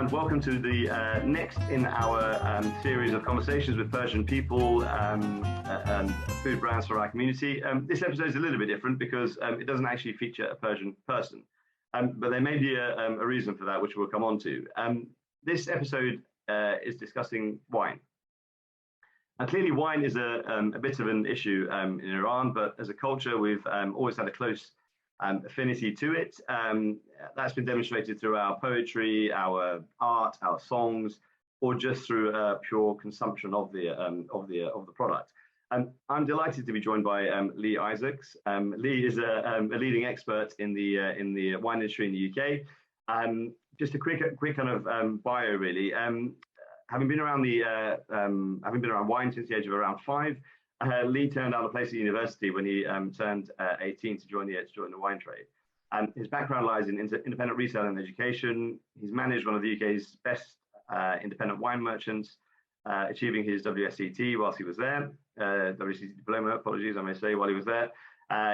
and welcome to the next in our series of conversations with Persian people and food brands for our community. This episode is a little bit different because it doesn't actually feature a Persian person, but there may be a reason for that, which we'll come on to. This episode is discussing wine. And clearly wine is a bit of an issue in Iran, but as a culture, we've always had a close affinity to it. That's been demonstrated through our poetry, our art, our songs, or just through pure consumption of the product. I'm delighted to be joined by Lee Isaacs. Lee is a leading expert in the wine industry in the UK. Just a quick kind of bio, really. Having been around wine since the age of around 5. Lee turned out a place at university when he turned 18 to join the wine trade. His background lies in independent retail and education. He's managed one of the UK's best independent wine merchants, achieving his WSET whilst he was there. WSET diploma, apologies, I may say, while he was there.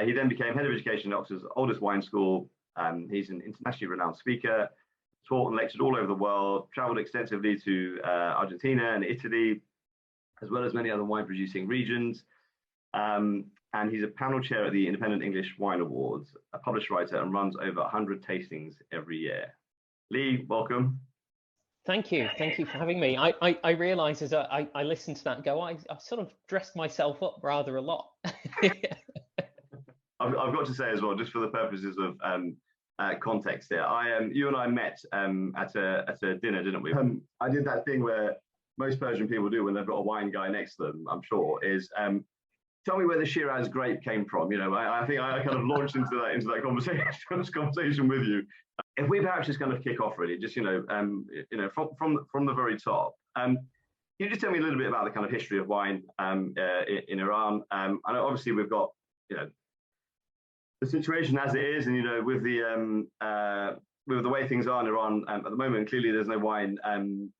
He then became head of education at Oxford's oldest wine school. He's an internationally renowned speaker, taught and lectured all over the world, traveled extensively to Argentina and Italy, as well as many other wine producing regions. And he's a panel chair at the Independent English Wine Awards, a published writer, and runs over 100 tastings every year. Lee, welcome. Thank you for having me. I realise as I listened to that and go, I've sort of dressed myself up rather a lot. I've got to say as well, just for the purposes of context here, you and I met at a dinner, didn't we? I did that thing where most Persian people do when they've got a wine guy next to them, I'm sure, is tell me where the Shiraz grape came from. You know, I think I kind of launched into that conversation with you. If we perhaps just kind of kick off, really, just from the very top. Can you just tell me a little bit about the kind of history of wine in Iran? I know obviously we've got the situation as it is, and with the way things are in Iran at the moment, clearly there's no wine kind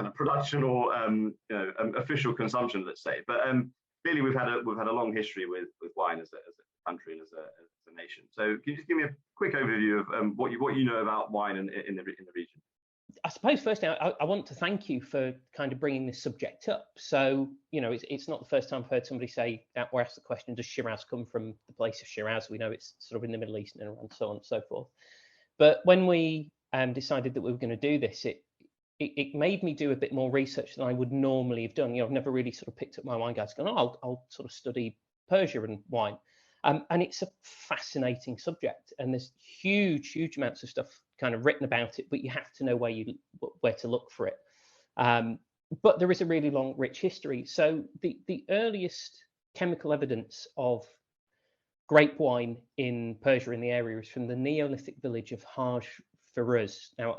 of production or official consumption, let's say. But clearly we've had a long history with wine as a country and as a nation. So can you just give me a quick overview of what you know about wine in the region? I suppose firstly, I want to thank you for kind of bringing this subject up. So it's not the first time I've heard somebody say or ask the question, does Shiraz come from the place of Shiraz? We know it's sort of in the Middle East and Iran, so on and so forth. But when we decided that we were going to do this, it made me do a bit more research than I would normally have done. I've never really sort of picked up my wine guides going, I'll sort of study Persia and wine. And it's a fascinating subject. And there's huge amounts of stuff kind of written about it, but you have to know where to look for it. But there is a really long, rich history. So the earliest chemical evidence of grape wine in Persia in the area is from the Neolithic village of Haj Firuz. Now,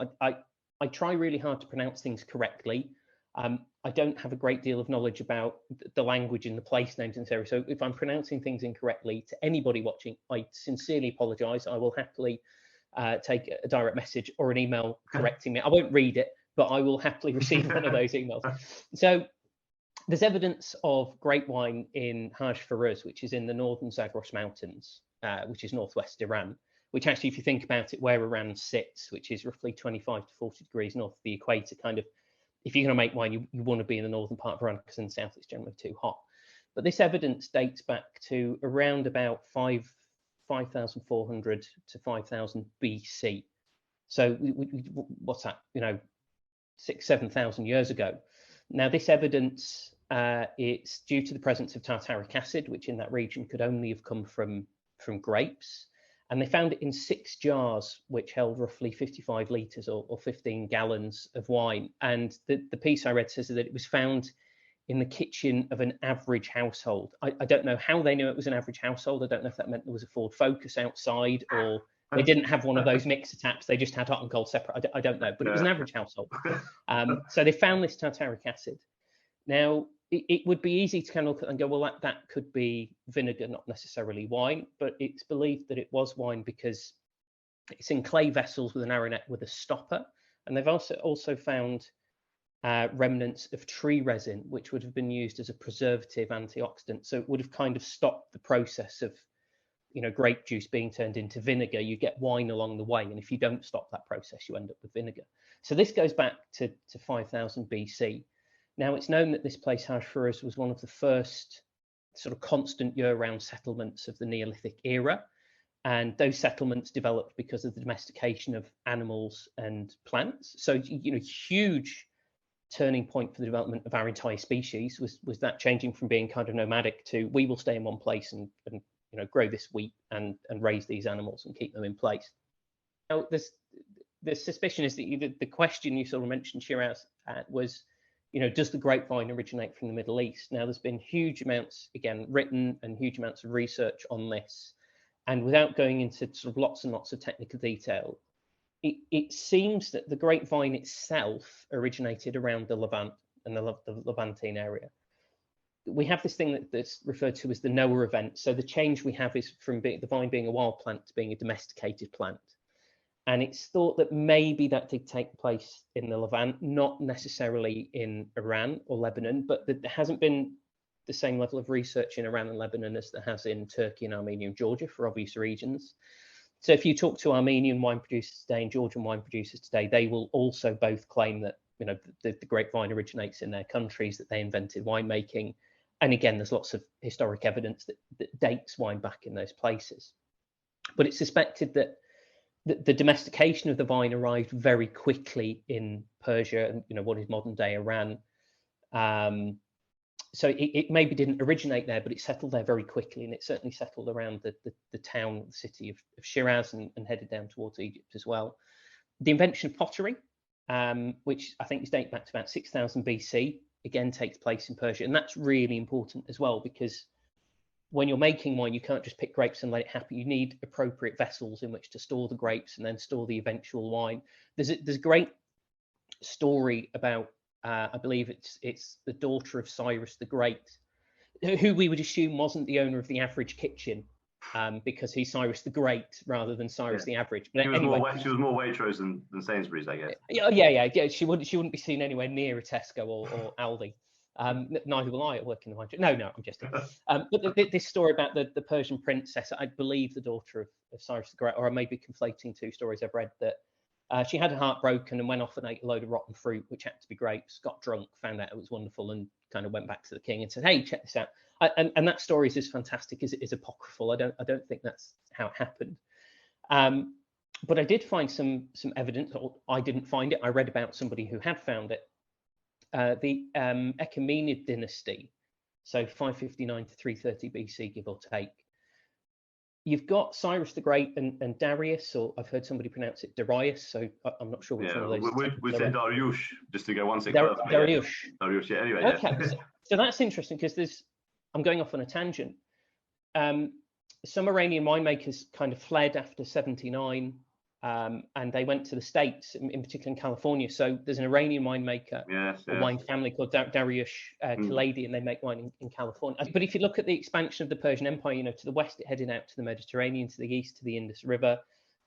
I try really hard to pronounce things correctly. I don't have a great deal of knowledge about the language and the place names in this area. So if I'm pronouncing things incorrectly, to anybody watching, I sincerely apologise. I will happily take a direct message or an email correcting me. I won't read it, but I will happily receive one of those emails. So there's evidence of grape wine in Haj Firuz, which is in the northern Zagros Mountains, which is northwest Iran. Which actually, if you think about it, where Iran sits, which is roughly 25 to 40 degrees north of the equator, kind of, if you're going to make wine, you want to be in the northern part of Iran, because in the south it's generally too hot. But this evidence dates back to around about 5,400 to 5,000 BC. So what's that? 6,000-7,000 years ago. Now, this evidence, it's due to the presence of tartaric acid, which in that region could only have come from grapes. And they found it in 6 jars, which held roughly 55 litres or 15 gallons of wine. And the piece I read says that it was found in the kitchen of an average household. I don't know how they knew it was an average household. I don't know if that meant there was a Ford Focus outside, or they didn't have one of those mixer taps. They just had hot and cold separate. I don't know, but it was an average household. So they found this tartaric acid. Now, it would be easy to kind of look at and go, well, that could be vinegar, not necessarily wine, but it's believed that it was wine because it's in clay vessels with an aronet with a stopper. And they've also found remnants of tree resin, which would have been used as a preservative antioxidant. So it would have kind of stopped the process of, grape juice being turned into vinegar, you get wine along the way. And if you don't stop that process, you end up with vinegar. So this goes back to 5000 BC. Now, it's known that this place, Hajj was one of the first sort of constant year-round settlements of the Neolithic era. And those settlements developed because of the domestication of animals and plants. So, huge turning point for the development of our entire species was that changing from being kind of nomadic to we will stay in one place and grow this wheat and raise these animals and keep them in place. Now, the suspicion is that the question you sort of mentioned, Shiraz, was, does the grapevine originate from the Middle East? Now, there's been huge amounts, again, written and huge amounts of research on this. And without going into sort of lots and lots of technical detail, it seems that the grapevine itself originated around the Levant and the Levantine area. We have this thing that's referred to as the Noah event. So the change we have is from the vine being a wild plant to being a domesticated plant. And it's thought that maybe that did take place in the Levant, not necessarily in Iran or Lebanon, but there hasn't been the same level of research in Iran and Lebanon as there has in Turkey and Armenia and Georgia for obvious reasons. So if you talk to Armenian wine producers today and Georgian wine producers today, they will also both claim that the grapevine originates in their countries, that they invented winemaking. And again, there's lots of historic evidence that dates wine back in those places. But it's suspected that the domestication of the vine arrived very quickly in Persia and what is modern day Iran. So it maybe didn't originate there, but it settled there very quickly, and it certainly settled around the town, the city of Shiraz, and headed down towards Egypt as well. The invention of pottery, which I think is dating back to about 6000 BC, again takes place in Persia, and that's really important as well, because when you're making wine, you can't just pick grapes and let it happen. You need appropriate vessels in which to store the grapes and then store the eventual wine. There's a great story about I believe it's the daughter of Cyrus the Great, who we would assume wasn't the owner of the average kitchen, because he's Cyrus the Great rather than Cyrus the Average. But she was more Waitrose than Sainsbury's, I guess. Yeah. She wouldn't be seen anywhere near a Tesco or Aldi. Neither will I at work in the wine. No, I'm just. But this story about the Persian princess, I believe the daughter of Cyrus the Great, or I may be conflating two stories I've read, that she had her heart broken and went off and ate a load of rotten fruit, which happened to be grapes, got drunk, found out it was wonderful, and kind of went back to the king and said, "Hey, check this out." And that story is as fantastic as it is apocryphal. I don't think that's how it happened. But I did find some evidence, or I didn't find it. I read about somebody who had found it. The Achaemenid dynasty, so 559 to 330 BC, give or take. You've got Cyrus the Great and Darius, or I've heard somebody pronounce it Darius, so I'm not sure which one of those. We said Dariush, just to go one step further. Dariush. Dariush, yeah, anyway. Okay, Yeah. So that's interesting, because I'm going off on a tangent. Some Iranian winemakers kind of fled after 79, and they went to the States, in particular in California. So there's an Iranian winemaker, a wine family called Dariush Khaledi, and they make wine in California. But if you look at the expansion of the Persian Empire, to the west, it headed out to the Mediterranean, to the east, to the Indus River.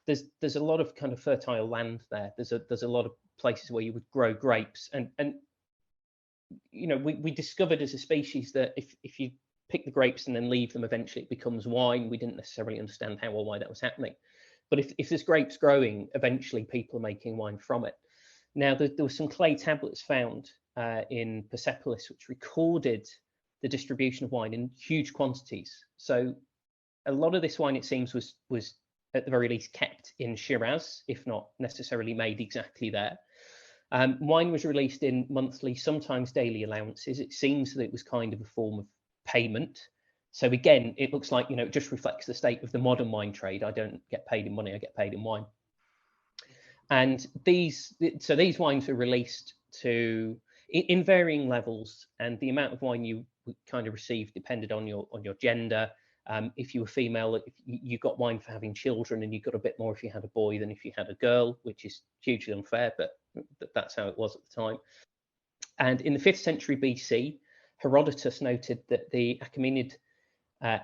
There's a lot of kind of fertile land there. There's a lot of places where you would grow grapes, and we discovered as a species that if you pick the grapes and then leave them, eventually it becomes wine. We didn't necessarily understand how or why that was happening. But if there's grapes growing, eventually people are making wine from it. Now, there were some clay tablets found in Persepolis, which recorded the distribution of wine in huge quantities. So a lot of this wine, it seems, was at the very least kept in Shiraz, if not necessarily made exactly there. Wine was released in monthly, sometimes daily allowances. It seems that it was kind of a form of payment. So again, it looks like, it just reflects the state of the modern wine trade. I don't get paid in money, I get paid in wine. And these wines were released in varying levels, and the amount of wine you kind of received depended on your gender. If you were female, you got wine for having children, and you got a bit more if you had a boy than if you had a girl, which is hugely unfair, but that's how it was at the time. And in the 5th century BC, Herodotus noted that the Achaemenid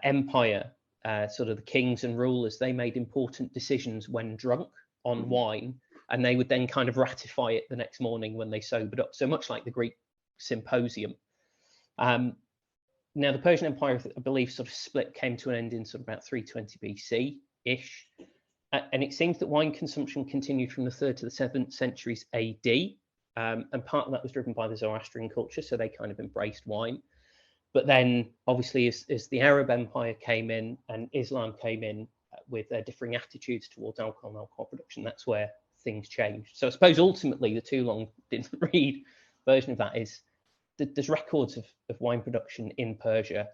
Empire, sort of the kings and rulers, they made important decisions when drunk on wine, and they would then kind of ratify it the next morning when they sobered up. So much like the Greek symposium. Now, the Persian Empire, I believe, sort of split, came to an end in sort of about 320 BC-ish. And it seems that wine consumption continued from the 3rd to the 7th centuries AD. And part of that was driven by the Zoroastrian culture, so they kind of embraced wine. But then, obviously, as the Arab Empire came in and Islam came in with their differing attitudes towards alcohol and alcohol production, that's where things changed. So I suppose ultimately the too long didn't read version of that is that there's records of wine production in Persia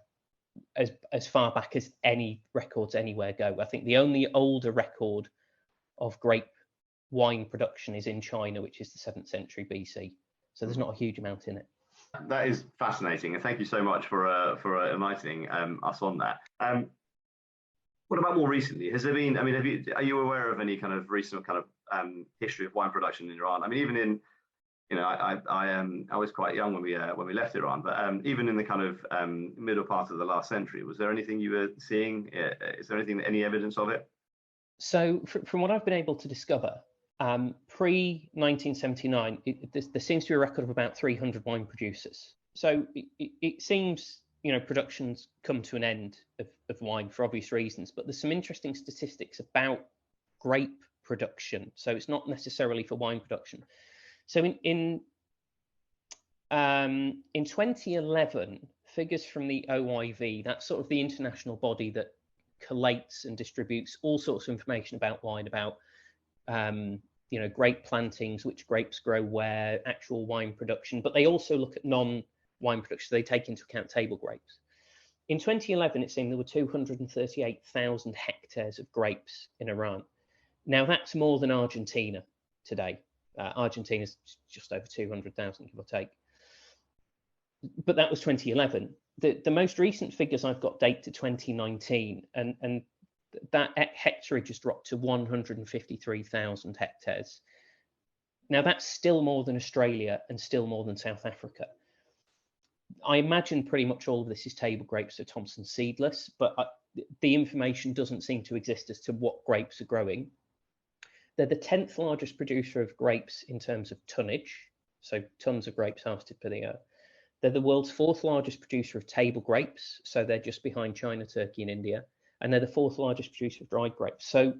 as far back as any records anywhere go. I think the only older record of grape wine production is in China, which is the 7th century BC. So there's not a huge amount in it. That is fascinating, and thank you so much for enlightening us on that. What about more recently? Has there been? I mean, are you aware of any kind of recent kind of history of wine production in Iran? I mean, even in, you know, I was quite young when we left Iran, but even in the kind of middle part of the last century, was there anything you were seeing? Is there any evidence of it? So from what I've been able to discover, pre-1979, there seems to be a record of about 300 wine producers. So it seems, you know, production's come to an end of wine for obvious reasons, but there's some interesting statistics about grape production. So it's not necessarily for wine production. So in 2011, figures from the OIV, that's sort of the international body that collates and distributes all sorts of information about wine, about you know, grape plantings, which grapes grow where, actual wine production, but they also look at non-wine production. So they take into account table grapes. In 2011, it seemed there were 238,000 hectares of grapes in Iran. Now that's more than Argentina today. Argentina's just over 200,000, give or take. But that was 2011. The most recent figures I've got date to 2019, and that hectareage has dropped to 153,000 hectares. Now that's still more than Australia and still more than South Africa. I imagine pretty much all of this is table grapes, so Thompson seedless, but the information doesn't seem to exist as to what grapes are growing. They're the 10th largest producer of grapes in terms of tonnage, so tons of grapes harvested per year. They're the world's 4th largest producer of table grapes, so they're just behind China, Turkey, and India. And they're the 4th largest producer of dried grapes. So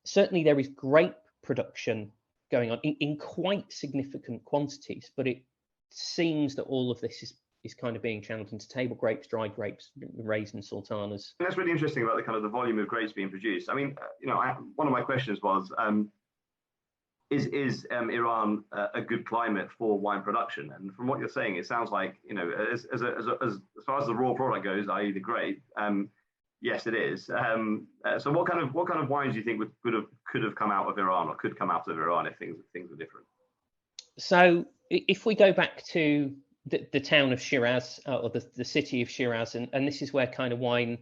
certainly there is grape production going on in quite significant quantities, but it seems that all of this is kind of being channeled into table grapes, dried grapes, raisins, sultanas. And that's really interesting about the kind of the volume of grapes being produced. I mean, you know, one of my questions was, is Iran a good climate for wine production? And from what you're saying, it sounds like, you know, as far as the raw product goes, i.e. the grape, yes, it is. So what kind of wines do you think could have come out of Iran, or could come out of Iran if things were different? So if we go back to the town of Shiraz, or the city of Shiraz, and this is where kind of wine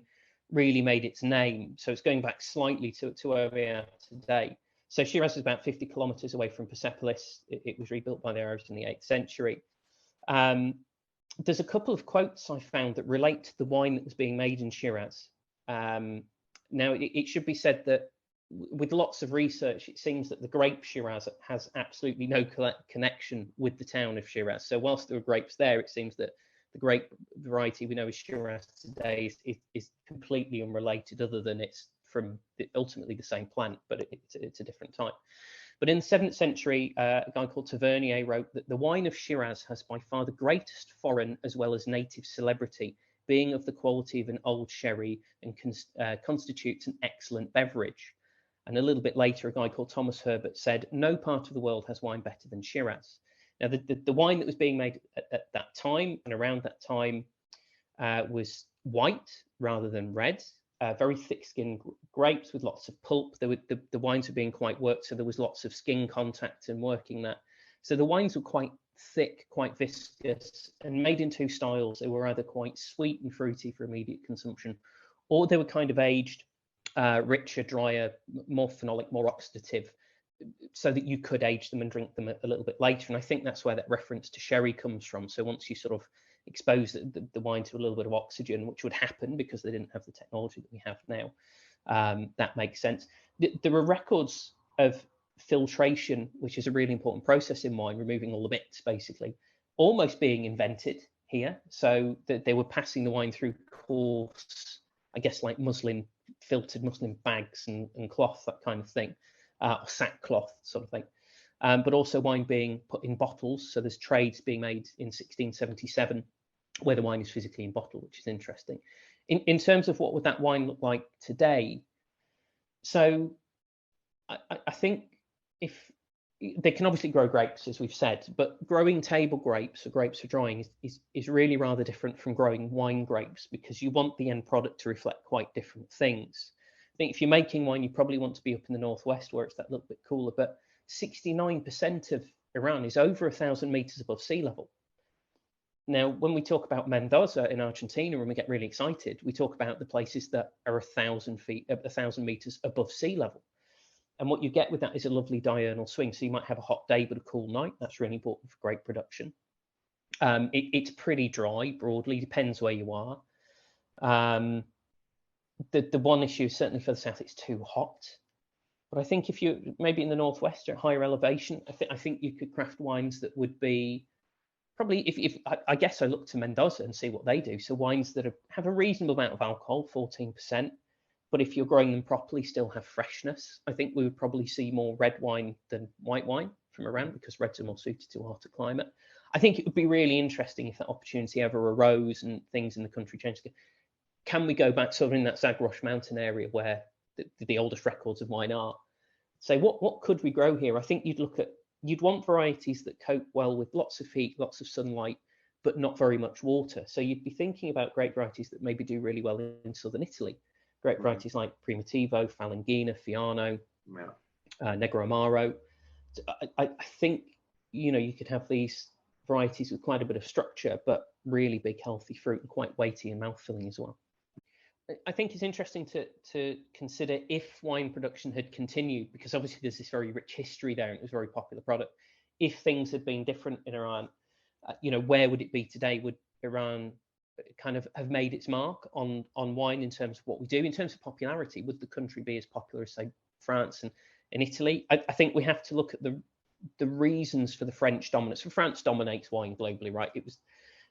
really made its name. So it's going back slightly to where we are today. So Shiraz is about 50 kilometers away from Persepolis. It was rebuilt by the Arabs in the 8th century. There's a couple of quotes I found that relate to the wine that was being made in Shiraz. Now, it should be said that with lots of research, it seems that the grape Shiraz has absolutely no connection with the town of Shiraz. So whilst there are grapes there, it seems that the grape variety we know as Shiraz today is completely unrelated, other than it's from ultimately the same plant, but it's a different type. But in the 7th century, a guy called Tavernier wrote that the wine of Shiraz has by far the greatest foreign as well as native celebrity, being of the quality of an old sherry, and constitutes an excellent beverage. And a little bit later, a guy called Thomas Herbert said, no part of the world has wine better than Shiraz. Now, the wine that was being made at that time and around that time was white rather than red, very thick-skinned grapes with lots of pulp. The wines were being quite worked, so there was lots of skin contact and working that. So the wines were quite thick, quite viscous, and made in 2 styles. They were either quite sweet and fruity for immediate consumption, or they were kind of aged, richer, drier, more phenolic, more oxidative, so that you could age them and drink them a little bit later. And I think that's where that reference to sherry comes from. So once you sort of expose the wine to a little bit of oxygen, which would happen because they didn't have the technology that we have now, that makes sense. There are records of filtration, which is a really important process in wine, removing all the bits, basically, almost being invented here. So they were passing the wine through coarse, I guess, like filtered muslin bags and cloth, that kind of thing, or sackcloth sort of thing. But also wine being put in bottles. So there's trades being made in 1677 where the wine is physically in bottle, which is interesting. In terms of what would that wine look like today? So I think if they can obviously grow grapes, as we've said, but growing table grapes or grapes for drying is really rather different from growing wine grapes, because you want the end product to reflect quite different things. I think if you're making wine, you probably want to be up in the northwest where it's that little bit cooler, but 69% of Iran is over 1,000 meters above sea level. Now, when we talk about Mendoza in Argentina and we get really excited, we talk about the places that are 1,000 meters above sea level. And what you get with that is a lovely diurnal swing. So you might have a hot day, but a cool night. That's really important for grape production. It's pretty dry, broadly, depends where you are. The one issue, certainly for the south, it's too hot. But I think if you maybe in the northwest or at higher elevation, I think you could craft wines that would be probably, if I guess I look to Mendoza and see what they do. So wines that have a reasonable amount of alcohol, 14%. But if you're growing them properly, still have freshness. I think we would probably see more red wine than white wine from Iran, because reds are more suited to a hotter climate. I think it would be really interesting if that opportunity ever arose and things in the country changed. Can we go back sort of in that Zagros mountain area where the oldest records of wine are? Say, what could we grow here? I think you'd want varieties that cope well with lots of heat, lots of sunlight, but not very much water. So you'd be thinking about grape varieties that maybe do really well in southern Italy. Grape varieties like Primitivo, Falangina, Fiano, Negro Amaro. I think, you could have these varieties with quite a bit of structure, but really big, healthy fruit and quite weighty and mouthfilling as well. I think it's interesting to consider if wine production had continued, because obviously there's this very rich history there and it was a very popular product. If things had been different in Iran, where would it be today? Would Iran kind of have made its mark on wine in terms of what we do? In terms of popularity, would the country be as popular as, say, France and Italy? I think we have to look at the reasons for the French dominance. So France dominates wine globally, right? It was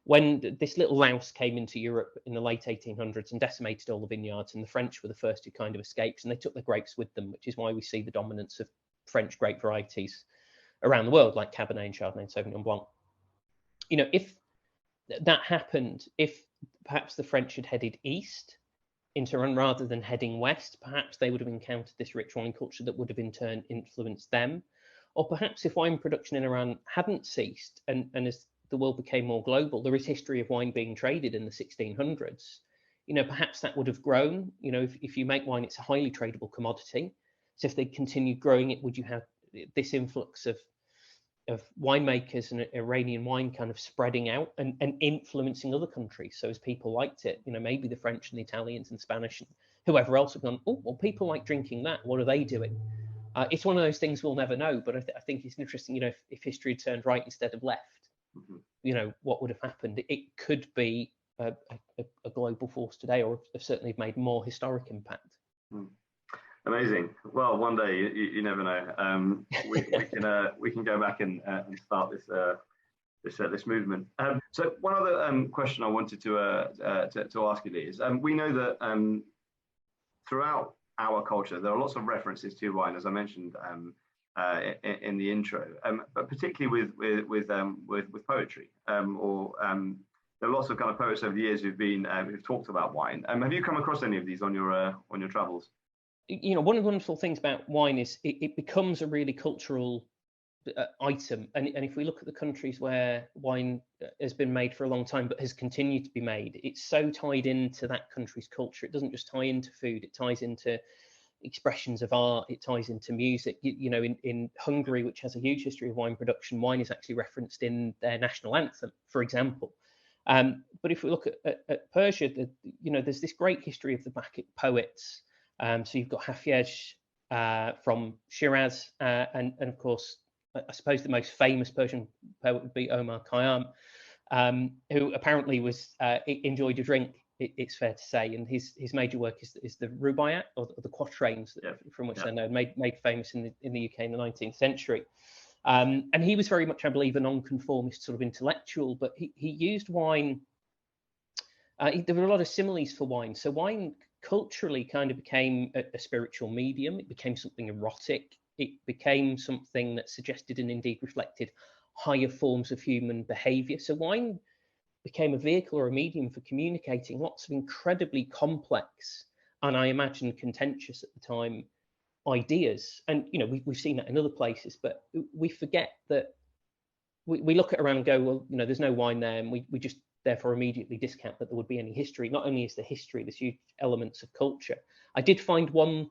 when this little louse came into Europe in the late 1800s and decimated all the vineyards, and the French were the first who kind of escaped, and they took their grapes with them, which is why we see the dominance of French grape varieties around the world, like Cabernet and Chardonnay and Sauvignon Blanc. If that happened, if perhaps the French had headed east into Iran rather than heading west, perhaps they would have encountered this rich wine culture that would have in turn influenced them. Or perhaps if wine production in Iran hadn't ceased, and as the world became more global, there is history of wine being traded in the 1600s. Perhaps that would have grown. If you make wine, it's a highly tradable commodity. So if they continued growing it, would you have this influx of winemakers and Iranian wine kind of spreading out and influencing other countries? So as people liked it, maybe the French and the Italians and Spanish and whoever else have gone, oh, well, people like drinking that. What are they doing? It's one of those things we'll never know, but I think it's interesting, if history had turned right instead of left, what would have happened? It could be a global force today, or certainly have made more historic impact. Amazing. Well, one day you never know. We can go back and start this movement. So one other question I wanted to ask you, Lee, is we know that throughout our culture there are lots of references to wine, as I mentioned in the intro, but particularly with poetry, there are lots of kind of poets over the years who've talked about wine. Have you come across any of these on your travels? One of the wonderful things about wine is it becomes a really cultural item. And if we look at the countries where wine has been made for a long time, but has continued to be made, it's so tied into that country's culture. It doesn't just tie into food, it ties into expressions of art, it ties into music. In Hungary, which has a huge history of wine production, wine is actually referenced in their national anthem, for example. But if we look at Persia, there's this great history of the Bacchic poets. So you've got Hafez from Shiraz, and of course, I suppose the most famous Persian poet would be Omar Khayyam, who apparently enjoyed a drink. It's fair to say, and his major work is the Rubaiyat, or the quatrains, from which they're known, made famous in the UK in the 19th century. And he was very much, I believe, a nonconformist sort of intellectual, but he used wine. There were a lot of similes for wine. So wine culturally kind of became a spiritual medium. It became something erotic. It became something that suggested and indeed reflected higher forms of human behavior. So wine became a vehicle or a medium for communicating lots of incredibly complex and, I imagine, contentious at the time ideas. And we've seen that in other places, but we forget that we look at around and go, well, there's no wine there, and we just therefore immediately discount that there would be any history. Not only is there history, there's huge elements of culture. I did find one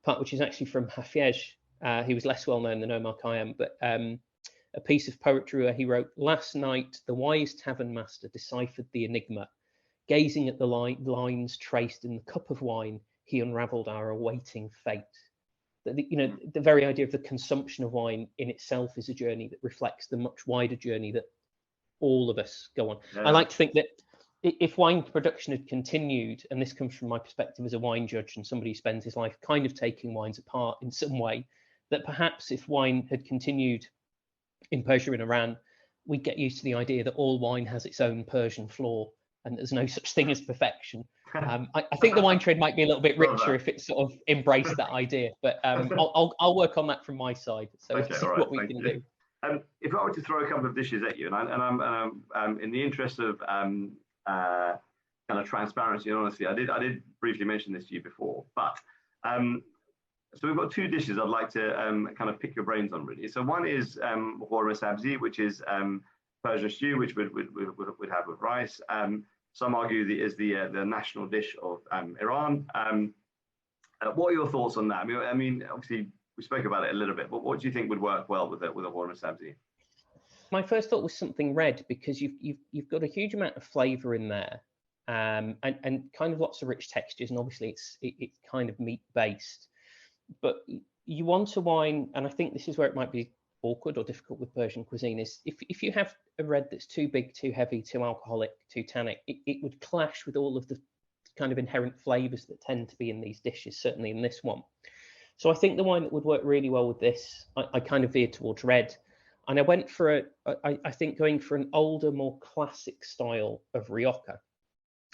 part which is actually from Hafez. He was less well known than Omar Khayyam, but a piece of poetry where he wrote, "Last night the wise tavern master deciphered the enigma. Gazing at the lines traced in the cup of wine, he unravelled our awaiting fate." The very idea of the consumption of wine in itself is a journey that reflects the much wider journey that all of us go on. Yeah. I like to think that if wine production had continued, and this comes from my perspective as a wine judge and somebody who spends his life kind of taking wines apart in some way, that perhaps if wine had continued in Persia and Iran, we'd get used to the idea that all wine has its own Persian flaw and there's no such thing as perfection. I think the wine trade might be a little bit richer if it sort of embraced that idea, but I'll work on that from my side. So okay, see what we can do. If I were to throw a couple of dishes at you, and I'm in the interest of kind of transparency and honesty, I did briefly mention this to you before, but so we've got two dishes I'd like to kind of pick your brains on, really. So one is horma sabzi, which is Persian stew, which we'd have with rice. Some argue that is the national dish of Iran. What are your thoughts on that? I mean, obviously we spoke about it a little bit, but what do you think would work well with a horma sabzi? My first thought was something red, because you've got a huge amount of flavour in there, and kind of lots of rich textures, and obviously it's kind of meat based. But you want a wine, and I think this is where it might be awkward or difficult with Persian cuisine, is if you have a red that's too big, too heavy, too alcoholic, too tannic, it would clash with all of the kind of inherent flavours that tend to be in these dishes, certainly in this one. So I think the wine that would work really well with this, I kind of veered towards red. And I went for I think going for an older, more classic style of Rioja.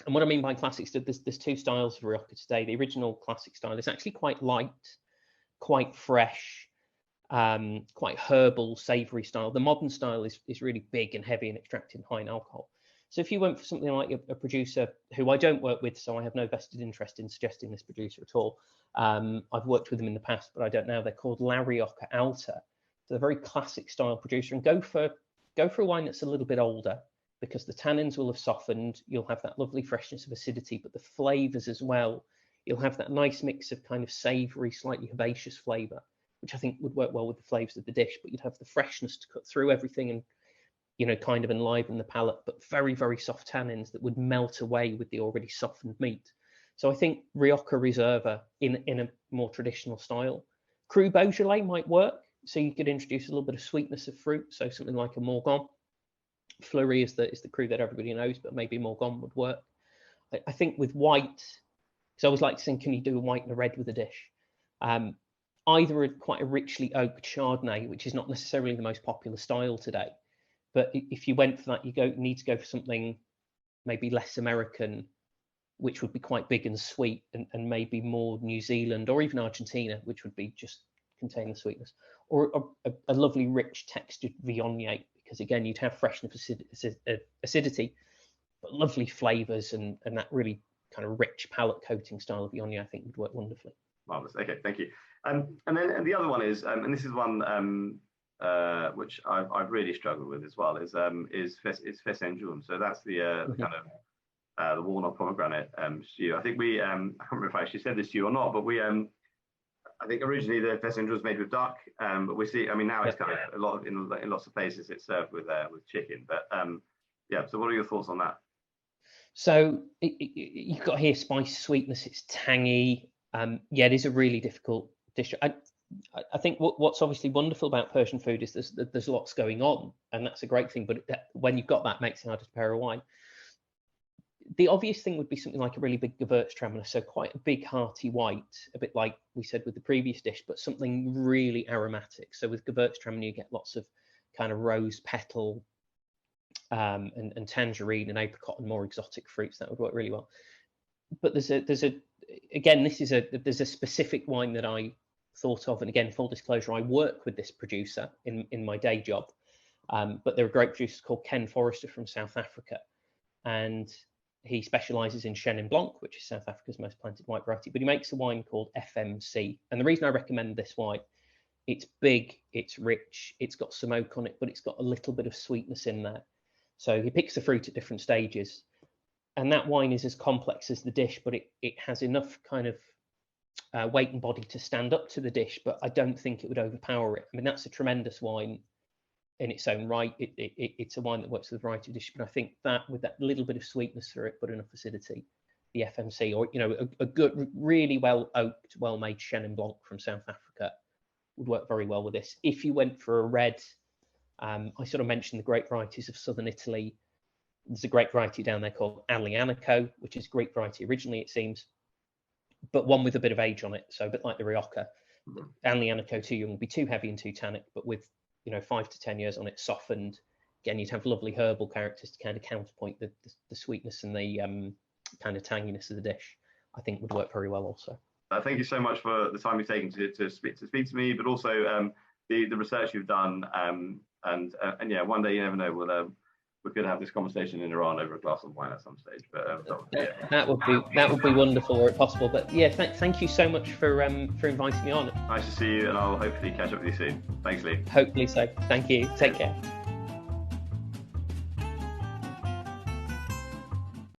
And what I mean by classics, there's two styles of Rioja today. The original classic style is actually quite light, quite fresh, quite herbal, savoury style. The modern style is really big and heavy and extracted high in alcohol. So if you went for something like a producer who I don't work with, so I have no vested interest in suggesting this producer at all. I've worked with them in the past, but I don't know. They're called La Rioja Alta. So they're a very classic style producer, and go for a wine that's a little bit older, because the tannins will have softened. You'll have that lovely freshness of acidity, but the flavours as well. You'll have that nice mix of kind of savoury, slightly herbaceous flavour, which I think would work well with the flavours of the dish, but you'd have the freshness to cut through everything and, kind of enliven the palate, but very, very soft tannins that would melt away with the already softened meat. So I think Rioja Reserva in a more traditional style. Cru Beaujolais might work, so you could introduce a little bit of sweetness of fruit, so something like a Morgon. Fleury is the cru that everybody knows, but maybe Morgon would work. I think with white, because I always like to think, can you do a white and a red with a dish? Either quite a richly oaked Chardonnay, which is not necessarily the most popular style today, but if you went for that, you need to go for something maybe less American, which would be quite big and sweet, and maybe more New Zealand or even Argentina, which would be just contain the sweetness, or a lovely rich textured Viognier, because again you'd have freshness, acidity, but lovely flavours and that really kind of rich palate coating style of Viognier I think would work wonderfully. Marvelous. Okay, thank you. And then the other one is, and this is one which I've really struggled with as well, is Fessenjun. So that's the kind of the walnut pomegranate stew. I think I can't remember if I actually said this to you or not, but I think originally the Fessenjun was made with duck, but we see. I mean, now it's kind of in lots of places it's served with chicken. But yeah. So what are your thoughts on that? So you've got here spice, sweetness. It's tangy. Yeah, it is a really difficult dish. I think what's obviously wonderful about Persian food is there's lots going on, and that's a great thing. But when you've got that, it makes it hard to prepare a wine. the obvious thing would be something like a really big Gewürztraminer, so quite a big hearty white, a bit like we said with the previous dish, but something really aromatic. So with Gewürztraminer, you get lots of kind of rose petal and tangerine and apricot and more exotic fruits. That would work really well. But there's a specific wine that I thought of, and again, full disclosure, I work with this producer in my day job, but they're a great producer called Ken Forrester from South Africa, and he specialises in Chenin Blanc, which is South Africa's most planted white variety, but he makes a wine called FMC. And the reason I recommend this wine, it's big, it's rich, it's got some oak on it, but it's got a little bit of sweetness in there. So he picks the fruit at different stages. And that wine is as complex as the dish, but it has enough kind of weight and body to stand up to the dish, but I don't think it would overpower it. I mean, that's a tremendous wine in its own right. It's a wine that works with a variety of dishes, but I think that with that little bit of sweetness through it, but enough acidity, the FMC, or a good, really well oaked, well made Chenin Blanc from South Africa would work very well with this. If you went for a red, I sort of mentioned the great varieties of southern Italy. There's a great variety down there called Aglianico, which is Greek variety originally, it seems, but one with a bit of age on it, so a bit like the Rioja. Aglianico too young would be too heavy and too tannic, but with 5 to 10 years on it, softened. Again, you'd have lovely herbal characters to kind of counterpoint the sweetness and the kind of tanginess of the dish. I think would work very well also. Thank you so much for the time you've taken to speak to me, but also the research you've done. And yeah, one day, you never know, we could have this conversation in Iran over a glass of wine at some stage. But that would be wonderful, were it possible. But yeah, thank you so much for inviting me on. Nice to see you, and I'll hopefully catch up with you soon. Thanks, Lee. Hopefully so. Thank you. Take care.